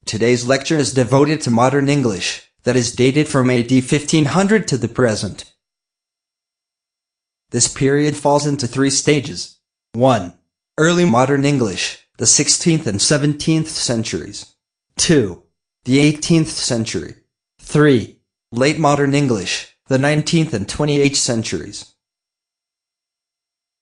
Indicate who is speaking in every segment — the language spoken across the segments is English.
Speaker 1: Today's lecture is devoted to modern English, that is dated from AD 1500 to the present. This period falls into three stages. 1. Early modern English, the 16th and 17th centuries. 2. The 18th century. 3. Late modern English, the 19th and 28th centuries.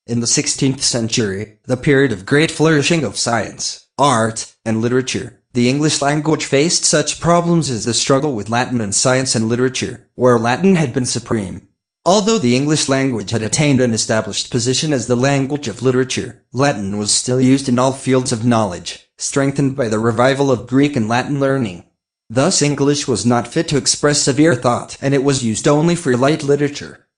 Speaker 1: In the 16th century, the period of great flourishing of science, art, and literature, the English language faced such problems as the struggle with Latin in science and literature, where Latin had been supreme. Although the English language had attained an established position as the language of literature, Latin was still used in all fields of knowledge, strengthened by the revival of Greek and Latin learning. Thus English was not fit to express severe thought, and it was used only for light literature.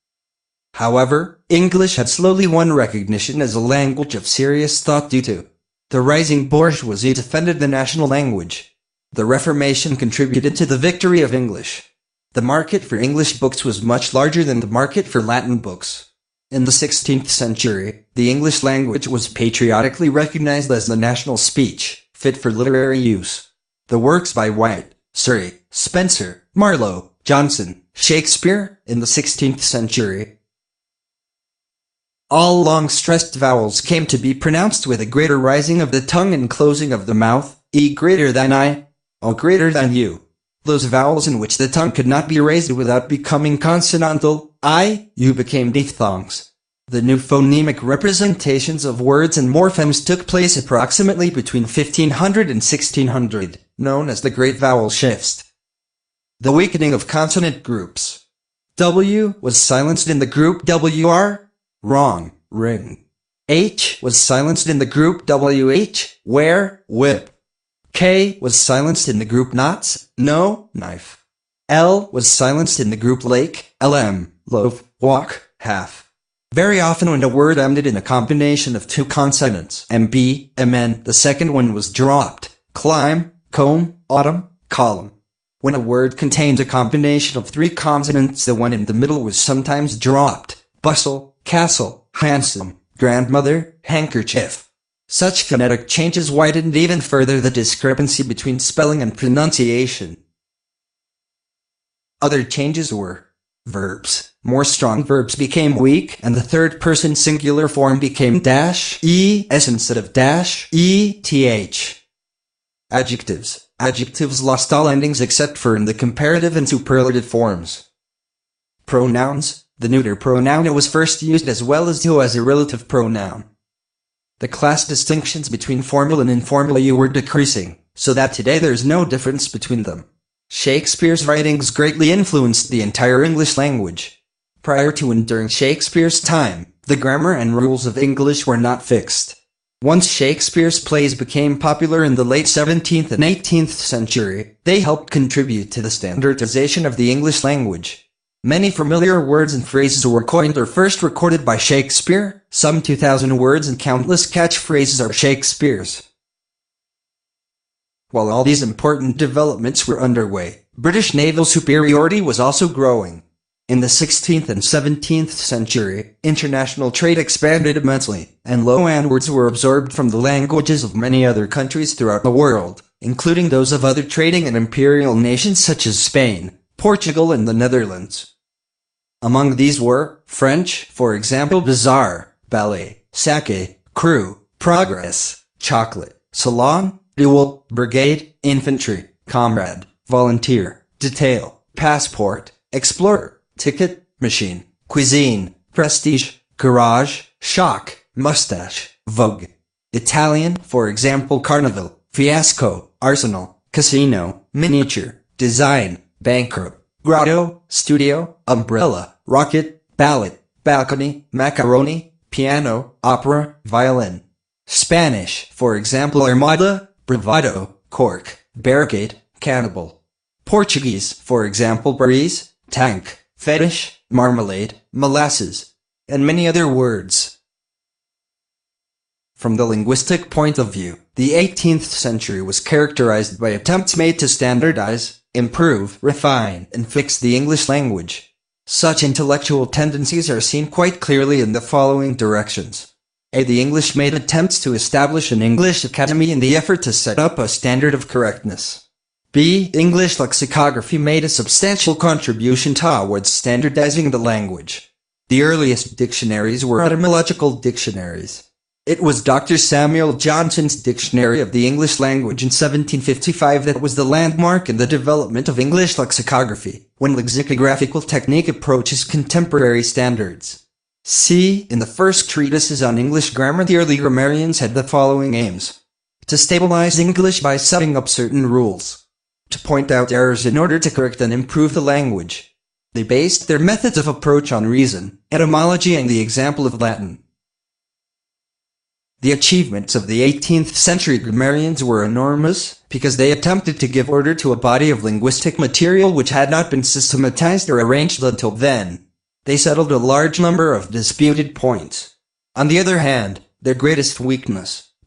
Speaker 1: However, English had slowly won recognition as a language of serious thought due to the rising bourgeoisie defended the national language. The Reformation contributed to the victory of English. The market for English books was much larger than the market for Latin books. In the 16th century, the English language was patriotically recognized as the national speech, fit for literary use. The works by White, Surrey, Spencer, Marlowe, Johnson, Shakespeare, in the 16th century. All long-stressed vowels came to be pronounced with a greater rising of the tongue and closing of the mouth, e greater than I, o greater than you. Those vowels in which the tongue could not be raised without becoming consonantal, I, U became diphthongs. The new phonemic representations of words and morphemes took place approximately between 1500 and 1600, known as the Great Vowel Shifts. The weakening of consonant groups. W was silenced in the group WR, wrong, ring. H was silenced in the group WH, where, whip. K was silenced in the group knots, no, knife. L was silenced in the group lake, LM, loaf, walk, half. Very often when a word ended in a combination of two consonants, MB, MN, the second one was dropped, climb, comb, autumn, column. When a word contained a combination of three consonants, the one in the middle was sometimes dropped, bustle, castle, handsome, grandmother, handkerchief. Such phonetic changes widened even further the discrepancy between spelling and pronunciation. Other changes were verbs. More strong verbs became weak, and the third-person singular form became -es instead of -eth. Adjectives. Adjectives lost all endings except for in the comparative and superlative forms. Pronouns. The neuter pronoun was first used as well as to as a relative pronoun. The class distinctions between formal and informal U were decreasing, so that today there is no difference between them. Shakespeare's writings greatly influenced the entire English language. Prior to and during Shakespeare's time, the grammar and rules of English were not fixed. Once Shakespeare's plays became popular in the late 17th and 18th century, they helped contribute to the standardization of the English language. Many familiar words and phrases were coined or first recorded by Shakespeare. Some 2,000 words and countless catchphrases are Shakespeare's. While all these important developments were underway, British naval superiority was also growing. In the 16th and 17th century, international trade expanded immensely, and loanwords were absorbed from the languages of many other countries throughout the world, including those of other trading and imperial nations such as Spain, Portugal, and the Netherlands. Among these were French, for example, bazaar, ballet, sake, crew, progress, chocolate, salon, duel, brigade, infantry, comrade, volunteer, detail, passport, explorer, ticket, machine, cuisine, prestige, garage, shock, mustache, vogue. Italian, for example, carnival, fiasco, arsenal, casino, miniature, design, bankrupt, grotto, studio, umbrella, rocket, ballot, balcony, macaroni, piano, opera, violin. Spanish, for example, armada, bravado, cork, barricade, cannibal. Portuguese, for example, breeze, tank, fetish, marmalade, molasses, and many other words. From the linguistic point of view, the 18th century was characterized by attempts made to standardize, improve, refine, and fix the English language. Such intellectual tendencies are seen quite clearly in the following directions. A. The English made attempts to establish an English academy in the effort to set up a standard of correctness. B. English lexicography made a substantial contribution towards standardizing the language. The earliest dictionaries were etymological dictionaries. It was Dr. Samuel Johnson's Dictionary of the English Language in 1755 that was the landmark in the development of English lexicography, when lexicographical technique approaches contemporary standards. C. In the first treatises on English grammar, the early grammarians had the following aims: to stabilize English by setting up certain rules, to point out errors in order to correct and improve the language. They based their methods of approach on reason, etymology, and the example of Latin. The achievements of the 18th century grammarians were enormous, because they attempted to give order to a body of linguistic material which had not been systematized or arranged until then. They settled a large number of disputed points. On the other hand, their greatest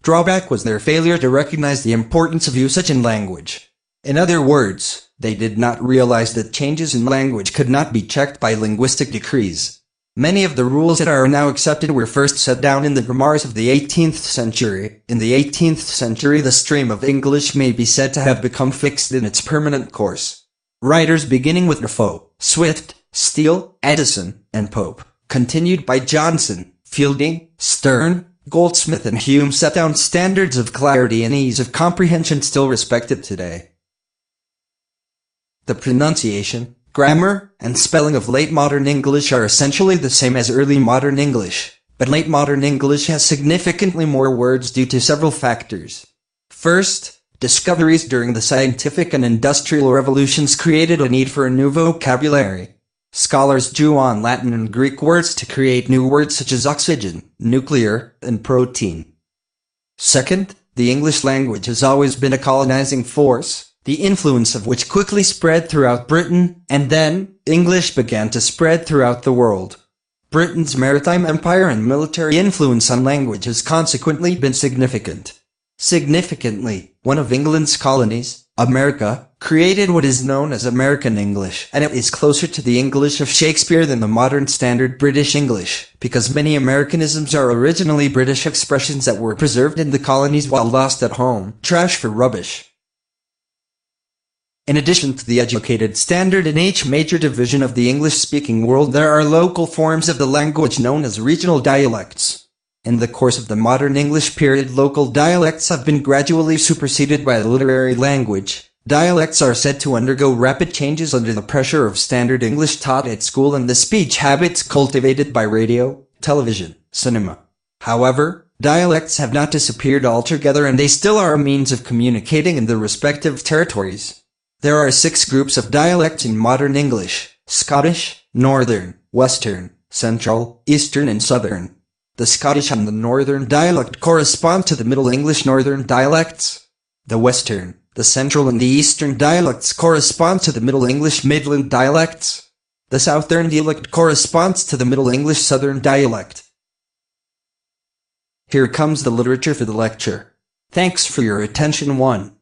Speaker 1: drawback was their failure to recognize the importance of usage in language. In other words, they did not realize that changes in language could not be checked by linguistic decrees. Many of the rules that are now accepted were first set down in the grammars of the 18th century. In the 18th century, the stream of English may be said to have become fixed in its permanent course. Writers beginning with Defoe, Swift, Steele, Addison, and Pope, continued by Johnson, Fielding, Sterne, Goldsmith, and Hume, set down standards of clarity and ease of comprehension still respected today. The pronunciation, grammar, and spelling of late modern English are essentially the same as early modern English, but late modern English has significantly more words due to several factors. First, discoveries during the scientific and industrial revolutions created a need for a new vocabulary. Scholars drew on Latin and Greek words to create new words such as oxygen, nuclear, and protein. Second, the English language has always been a colonizing force, the influence of which quickly spread throughout Britain, and then, English began to spread throughout the world. Britain's maritime empire and military influence on language has consequently been significant. Significantly, one of England's colonies, America, created what is known as American English, and it is closer to the English of Shakespeare than the modern standard British English, because many Americanisms are originally British expressions that were preserved in the colonies while lost at home. Trash for rubbish. In addition to the educated standard in each major division of the English-speaking world, there are local forms of the language known as regional dialects. In the course of the modern English period, local dialects have been gradually superseded by the literary language. Dialects are said to undergo rapid changes under the pressure of standard English taught at school and the speech habits cultivated by radio, television, cinema. However, dialects have not disappeared altogether, and they still are a means of communicating in the respective territories. There are 6 groups of dialects in modern English: Scottish, Northern, Western, Central, Eastern, and Southern. The Scottish and the Northern dialect correspond to the Middle English Northern dialects. The Western, the Central, and the Eastern dialects correspond to the Middle English Midland dialects. The Southern dialect corresponds to the Middle English Southern dialect. Here comes the literature for the lecture. Thanks for your attention. 1.